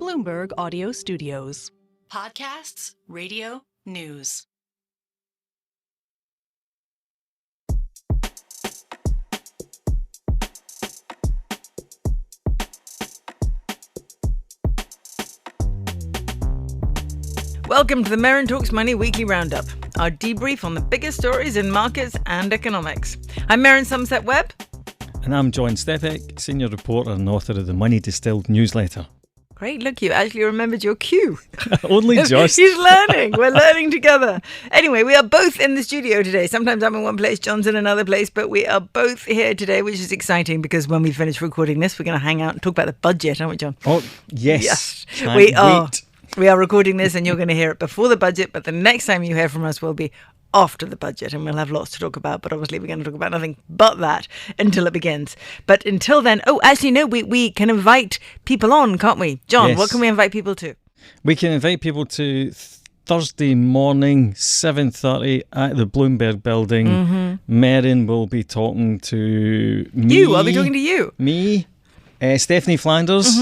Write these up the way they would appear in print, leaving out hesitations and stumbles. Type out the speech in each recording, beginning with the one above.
Bloomberg Audio Studios. Podcasts, radio, news. Welcome to the Merryn Talks Money Weekly Roundup, our debrief on the biggest stories in markets and economics. I'm Merryn Somerset Webb. And I'm John Stepek, senior reporter and author of the Money Distilled newsletter. Great, look, you actually remembered your cue. Only just. He's learning. We're learning together. Anyway, we are both in the studio today. Sometimes I'm in one place, John's in another place, but we are both here today, which is exciting because when we finish recording this, we're going to hang out and talk about the budget, aren't we, John? Oh, yes. Yes, we are. We are recording this and you're going to hear it before the budget, but the next time you hear from us will be after the budget, and we'll have lots to talk about, but obviously we're going to talk about nothing but that until it begins. But until then, we can invite people on, can't we? John, yes. What can we invite people to? We can invite people to Thursday morning, 7:30 at the Bloomberg building. Mm-hmm. Merryn will be talking to me. I'll be talking to you. Me, Stephanie Flanders,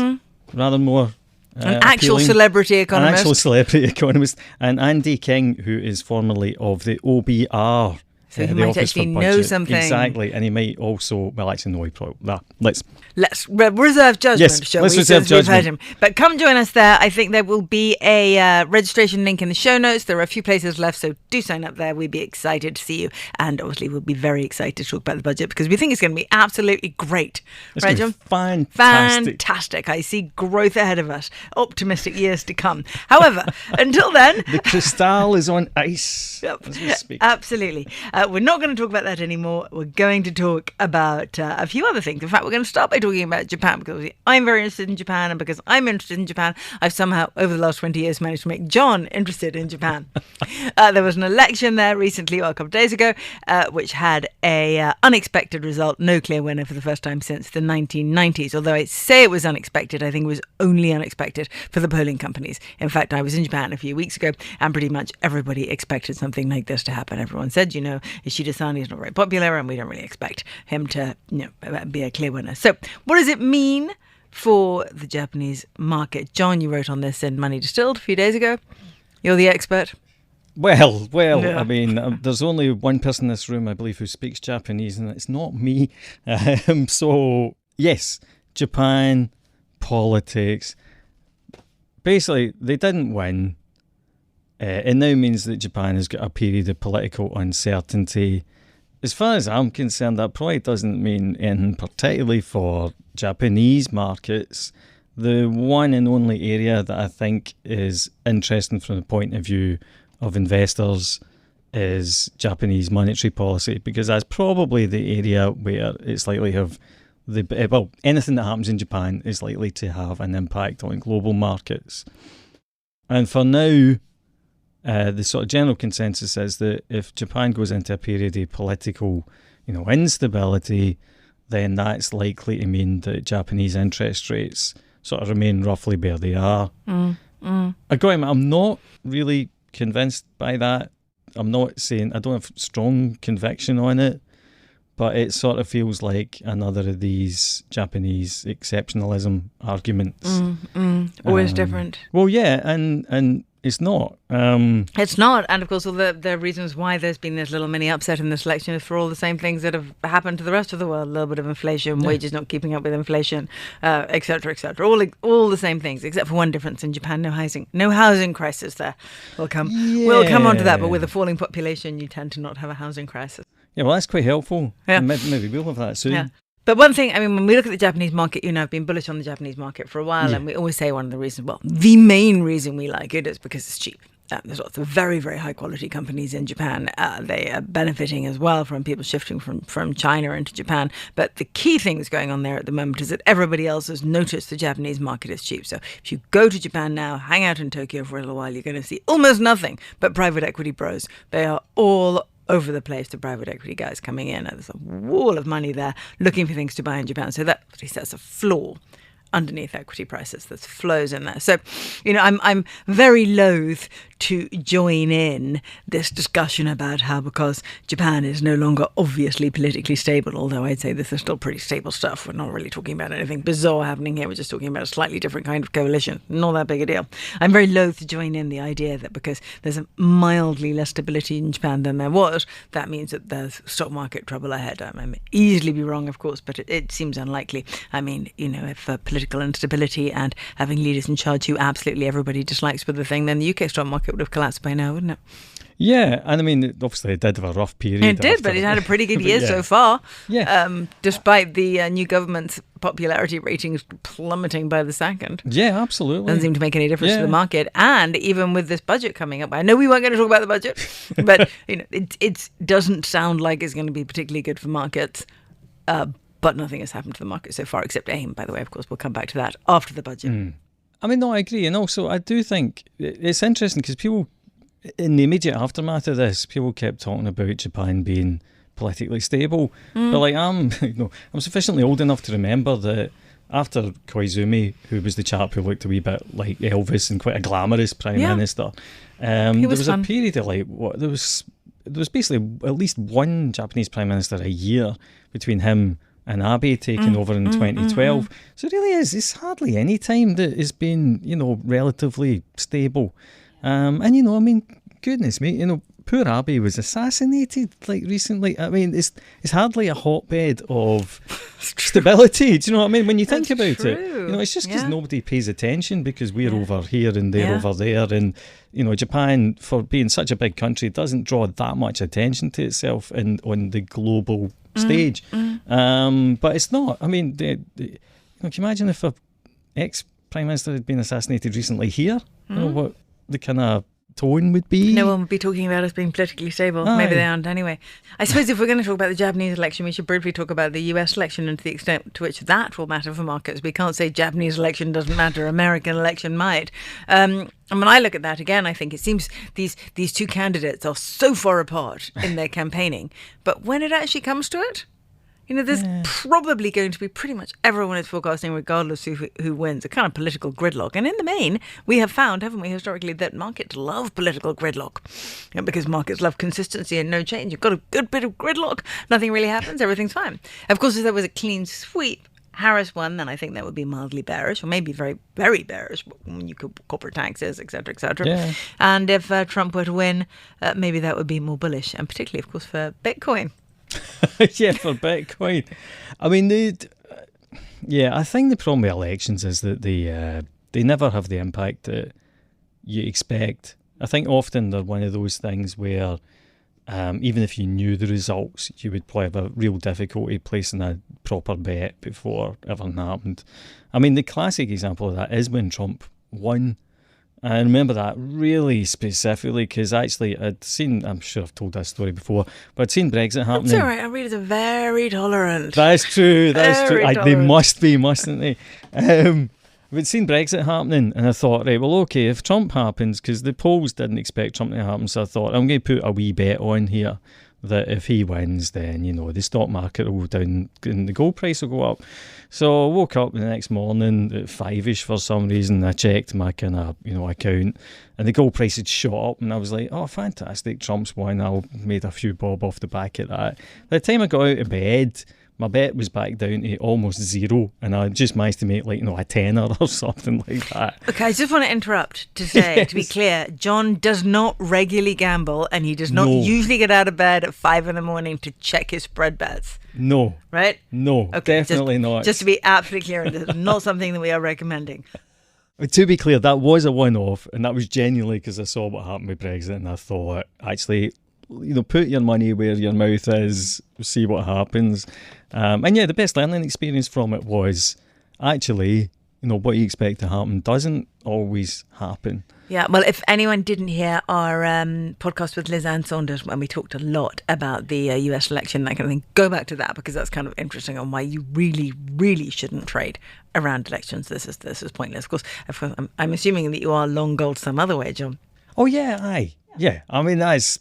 rather more An actual celebrity economist. And Andy King, who is formerly of the OBR. So he might actually know something. Exactly, and he might also, well, actually, no, he probably, Let's reserve judgment, yes, shall let's we? reserve judgment. We've heard him. But come join us there. I think there will be a registration link in the show notes. There are a few places left, so do sign up there. We'd be excited to see you. And obviously, we'll be very excited to talk about the budget because we think it's going to be absolutely great. It's right, John? Fantastic. I see growth ahead of us. Optimistic years to come. However, until then... The crystal is on ice as we speak. Absolutely. We're not going to talk about that anymore. We're going to talk about a few other things. In fact, we're going to start by talking about Japan because I'm very interested in Japan, and because I'm interested in Japan, I've somehow, over the last 20 years, managed to make John interested in Japan. There was an election there recently, or a couple of days ago, which had a unexpected result. No clear winner for the first time since the 1990s. Although I say it was unexpected, I think it was only unexpected for the polling companies. In fact, I was in Japan a few weeks ago, and pretty much everybody expected something like this to happen. Everyone said, Ishida Sani is not very popular, and we don't really expect him to be a clear winner. So what does it mean for the Japanese market? John, you wrote on this in Money Distilled a few days ago. You're the expert. Well, yeah. I mean, there's only one person in this room, I believe, who speaks Japanese, and it's not me. So, yes, Japan, politics. Basically, they didn't win. It now means that Japan has got a period of political uncertainty. As far as I'm concerned, that probably doesn't mean anything particularly for Japanese markets. The one and only area that I think is interesting from the point of view of investors is Japanese monetary policy, because that's probably the area where it's likely to have anything that happens in Japan is likely to have an impact on global markets. And for now, the sort of general consensus is that if Japan goes into a period of political, instability, then that's likely to mean that Japanese interest rates sort of remain roughly where they are. I got to admit, I'm not really convinced by that. I'm not saying I don't have strong conviction on it, but it sort of feels like another of these Japanese exceptionalism arguments. Always different. Well, yeah, and it's not. It's not. And of course, all the reasons why there's been this little mini upset in this election is for all the same things that have happened to the rest of the world. A little bit of inflation, wages not keeping up with inflation, et cetera, et cetera. All the same things, except for one difference in Japan. No housing crisis there. We'll come on to that. But with a falling population, you tend to not have a housing crisis. Yeah, well, that's quite helpful. Yeah. Maybe we'll have that soon. Yeah. But one thing, when we look at the Japanese market, I've been bullish on the Japanese market for a while, and we always say one of the reasons, the main reason we like it is because it's cheap. There's lots of very, very high quality companies in Japan. They are benefiting as well from people shifting from China into Japan. But the key thing that's going on there at the moment is that everybody else has noticed the Japanese market is cheap. So if you go to Japan now, hang out in Tokyo for a little while, you're going to see almost nothing but private equity bros. They are all over the place, the private equity guys coming in. There's a wall of money there looking for things to buy in Japan. So that's a flaw underneath equity prices that flows in there. So, I'm very loath to join in this discussion about how, because Japan is no longer obviously politically stable, although I'd say this is still pretty stable stuff. We're not really talking about anything bizarre happening here. We're just talking about a slightly different kind of coalition. Not that big a deal. I'm very loath to join in the idea that because there's a mildly less stability in Japan than there was, that means that there's stock market trouble ahead. I may easily be wrong, of course, but it seems unlikely. I mean, if political instability and having leaders in charge who absolutely everybody dislikes with the thing, then the UK stock market would have collapsed by now, wouldn't it? Yeah, and I mean, obviously it did have a rough period. It did, but it had a pretty good year so far. Yeah. Despite the new government's popularity ratings plummeting by the second. Yeah, absolutely. Doesn't seem to make any difference to the market. And even with this budget coming up, I know we weren't going to talk about the budget, but it doesn't sound like it's going to be particularly good for markets. But nothing has happened to the market so far except AIM, by the way. Of course, we'll come back to that after the budget. I mean, no, I agree. And also, I do think it's interesting because people, in the immediate aftermath of this, people kept talking about Japan being politically stable. But like, I'm sufficiently old enough to remember that after Koizumi, who was the chap who looked a wee bit like Elvis and quite a glamorous prime minister, there was a period of there was basically at least one Japanese prime minister a year between him and Abe taking over in 2012. So it really it's hardly any time that it's been, relatively stable. And, I mean, goodness me, poor Abe was assassinated recently. I mean, it's hardly a hotbed of stability. Do you know what I mean? When you think about it, it's just because nobody pays attention because we're over here and they're over there. And, Japan, for being such a big country, doesn't draw that much attention to itself on the global stage. But it's not. I mean, can you imagine if a ex-prime minister had been assassinated recently here? What the kind of tone would be? No one would be talking about us being politically stable. Aye. Maybe they aren't anyway. I suppose if we're going to talk about the Japanese election, we should briefly talk about the US election and to the extent to which that will matter for markets. We can't say Japanese election doesn't matter, American election might. And when I look at that again, I think it seems these two candidates are so far apart in their campaigning. But when it actually comes to it, there's probably going to be pretty much everyone is forecasting, regardless of who wins, a kind of political gridlock. And in the main, we have found, haven't we, historically, that markets love political gridlock. Because markets love consistency and no change. You've got a good bit of gridlock, nothing really happens, everything's fine. Of course, if there was a clean sweep, Harris won, then I think that would be mildly bearish, or maybe very, very bearish when you could corporate taxes, etc., etc. Yeah. And if Trump were to win, maybe that would be more bullish, and particularly, of course, for Bitcoin. Yeah, for Bitcoin. I mean, I think the problem with elections is that they never have the impact that you expect. I think often they're one of those things where even if you knew the results, you would probably have a real difficulty placing a proper bet before everything happened. I mean, the classic example of that is when Trump won. I remember that really specifically because actually I'm sure I've told that story before, but I'd seen Brexit happening. It's all right, our readers are very tolerant. That's true, Very They must be, mustn't they? We'd seen Brexit happening and I thought, right, well, okay, if Trump happens, because the polls didn't expect Trump to happen, so I thought, I'm going to put a wee bet on here that if he wins, then, the stock market will go down and the gold price will go up. So I woke up the next morning at 5ish for some reason. I checked my kind of, account and the gold price had shot up and I was like, oh, fantastic, Trump's won. I made a few bob off the back of that. By the time I got out of bed, my bet was back down to almost zero and I just managed to make a tenner or something like that. Okay, I just want to interrupt to say, to be clear, John does not regularly gamble and he does not usually get out of bed at 5 a.m. to check his spread bets. No. Right? No, okay, definitely not. Just to be absolutely clear, this is not something that we are recommending. To be clear, that was a one-off and that was genuinely because I saw what happened with Brexit and I thought, actually, put your money where your mouth is, see what happens. And the best learning experience from it was actually, what you expect to happen doesn't always happen. Yeah, well, if anyone didn't hear our podcast with Liz Ann Saunders when we talked a lot about the US election, that kind of thing, go back to that because that's kind of interesting on why you really, really shouldn't trade around elections. This is pointless. Of course, I'm assuming that you are long gold some other way, John. Oh, yeah, aye. Yeah, I mean, that's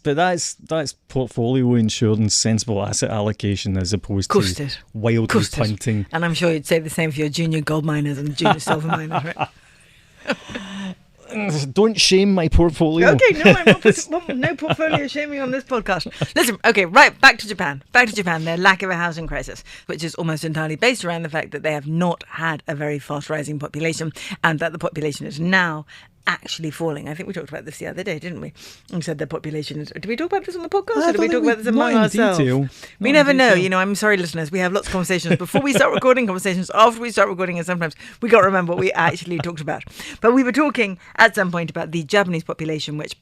portfolio insurance, sensible asset allocation as opposed to wildly punting. And I'm sure you'd say the same for your junior gold miners and junior silver miners, right? Don't shame my portfolio. Okay, no, I'm not putting, no portfolio shaming on this podcast. Listen, okay, right, back to Japan. Back to Japan, their lack of a housing crisis, which is almost entirely based around the fact that they have not had a very fast rising population and that the population is now actually falling. I think we talked about this the other day, didn't we? We said the population is... Did we talk about this on the podcast or did we talk about this among ourselves? We never know. You know, I'm sorry, listeners. We have lots of conversations before we start recording, conversations after we start recording, and sometimes we can't remember what we actually talked about. But we were talking at some point about the Japanese population, which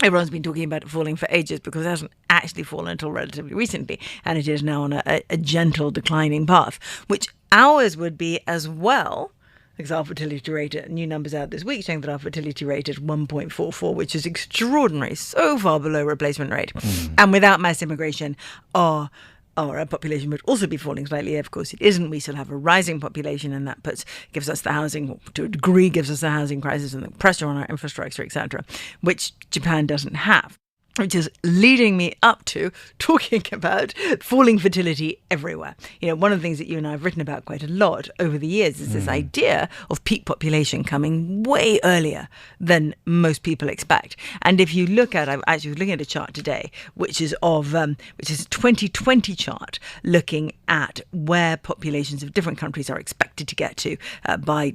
everyone's been talking about it falling for ages because it hasn't actually fallen until relatively recently, and it is now on a gentle declining path, which ours would be as well. Because our fertility rate, new numbers out this week saying that our fertility rate is 1.44, which is extraordinary, so far below replacement rate. And without mass immigration, our population would also be falling slightly. Of course, it isn't. We still have a rising population, and that gives us the housing, to a degree, gives us the housing crisis and the pressure on our infrastructure, etc., which Japan doesn't have. Which is leading me up to talking about falling fertility everywhere. You know, one of the things that you and I have written about quite a lot over the years is this idea of peak population coming way earlier than most people expect. And if you look at, I actually was looking at a chart today, which is a 2020 chart looking at where populations of different countries are expected to get to by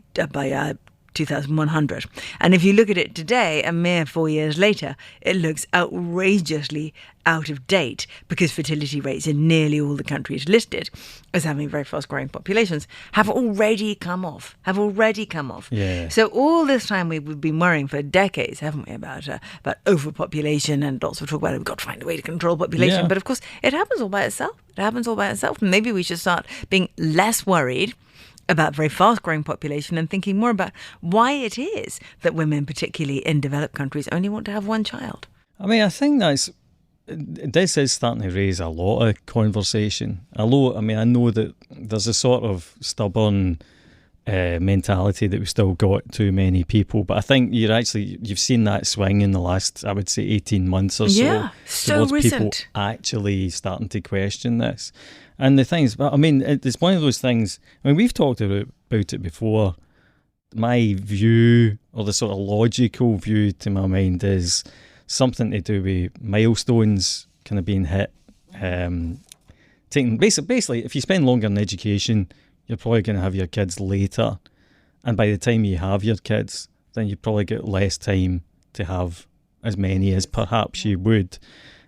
2100. And if you look at it today, a mere 4 years later, it looks outrageously out of date because fertility rates in nearly all the countries listed as having very fast growing populations have already come off. Yeah. So all this time we've been worrying for decades, haven't we, about overpopulation, and lots of talk about it. We've got to find a way to control population. Yeah. But of course, it happens all by itself. And maybe we should start being less worried about very fast-growing population and thinking more about why it is that women, particularly in developed countries, only want to have one child. I mean, I think this is starting to raise a lot of conversation. I know that there's a sort of stubborn mentality that we've still got too many people, but I think you've seen that swing in the last, I would say, 18 months or so. Yeah, so towards recent. People actually starting to question this. And the things, I mean, it's one of those things, I mean, we've talked about it before. My view, or the sort of logical view to my mind, is something to do with milestones kind of being hit. Basically, if you spend longer in education, you're probably going to have your kids later. And by the time you have your kids, then you probably get less time to have as many as perhaps you would.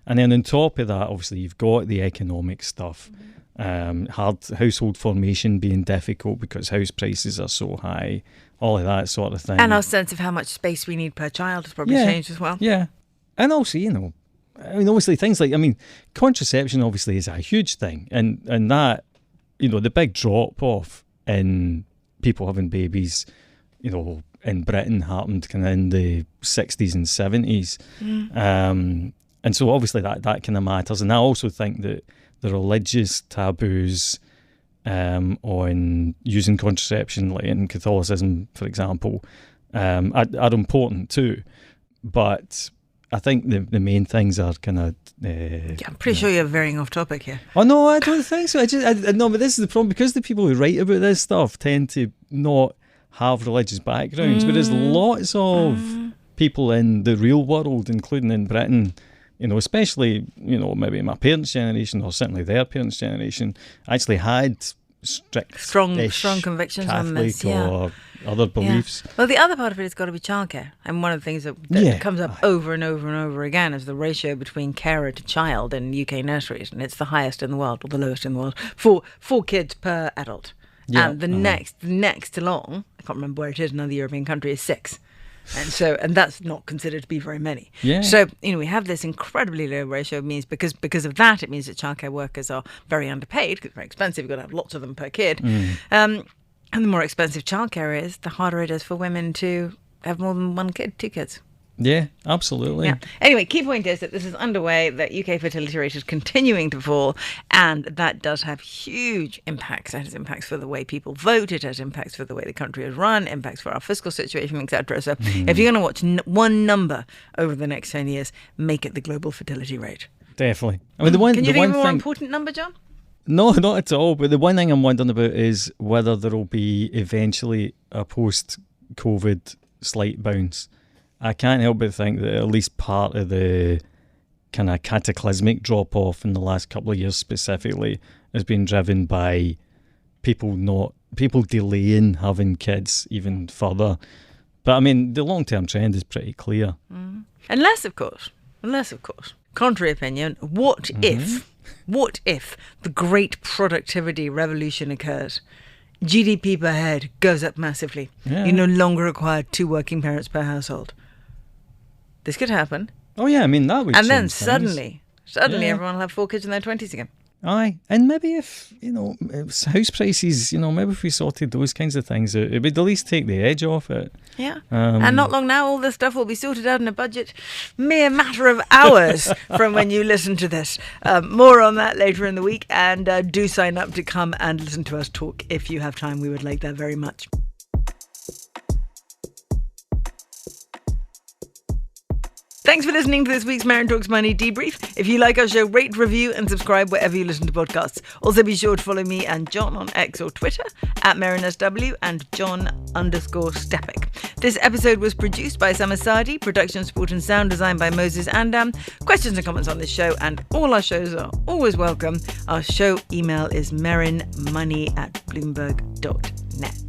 And then on top of that, obviously, you've got the economic stuff. Hard household formation being difficult because house prices are so high, all of that sort of thing. And our sense of how much space we need per child has probably changed as well. Yeah. And also, obviously things like, contraception obviously is a huge thing. And that, the big drop off in people having babies, in Britain happened kind of in the 60s and 70s. And so obviously that kind of matters. And I also think that the religious taboos on using contraception, like in Catholicism, for example, are important too. But I think the main things are kind of... I'm pretty sure you're veering off topic here. Oh, no, I don't think so. No, but this is the problem. Because the people who write about this stuff tend to not have religious backgrounds. But there's lots of people in the real world, including in Britain, especially, maybe my parents' generation, or certainly their parents' generation, actually had strong convictions Catholic on this, or other beliefs. Yeah. Well, the other part of it has got to be childcare, and one of the things that comes up over and over and over again is the ratio between carer to child in UK nurseries, and it's the highest in the world, or the lowest in the world, for 4 kids per adult. Yeah. And the next along, I can't remember where it is in another European country, is 6. And that's not considered to be very many. Yeah. So, we have this incredibly low ratio. It means because of that, it means that childcare workers are very underpaid because it's very expensive. You've got to have lots of them per kid. And the more expensive childcare is, the harder it is for women to have more than 1 kid, 2 kids. Yeah, absolutely. Yeah. Anyway, key point is that this is underway, that UK fertility rate is continuing to fall, and that does have huge impacts. It has impacts for the way people vote, it has impacts for the way the country is run, impacts for our fiscal situation, etc. So if you're going to watch one number over the next 10 years, make it the global fertility rate. Definitely. I mean, Can you think of a more important number, John? No, not at all. But the one thing I'm wondering about is whether there will be eventually a post-COVID slight bounce. I can't help but think that at least part of the kind of cataclysmic drop-off in the last couple of years specifically has been driven by people delaying having kids even further. But I mean, the long-term trend is pretty clear. Unless, of course, contrary opinion, what if the great productivity revolution occurs? GDP per head goes up massively. Yeah. You no longer require 2 working parents per household. This could happen. Oh yeah, I mean, that would And then change things. suddenly Yeah. everyone will have 4 kids in their 20s again. Aye, and maybe if, house prices, maybe if we sorted those kinds of things out, it would at least take the edge off it. Yeah. And not long now, all this stuff will be sorted out in a budget. Mere matter of hours from when you listen to this. More on that later in the week. And do sign up to come and listen to us talk if you have time. We would like that very much. Thanks for listening to this week's Merryn Talks Money debrief. If you like our show, rate, review and subscribe wherever you listen to podcasts. Also be sure to follow me and John on X or Twitter at MerrynSW and John_Stepek. This episode was produced by Summer Sadi, production support and sound design by Moses Andam. Questions and comments on this show and all our shows are always welcome. Our show email is merrynmoney@bloomberg.net.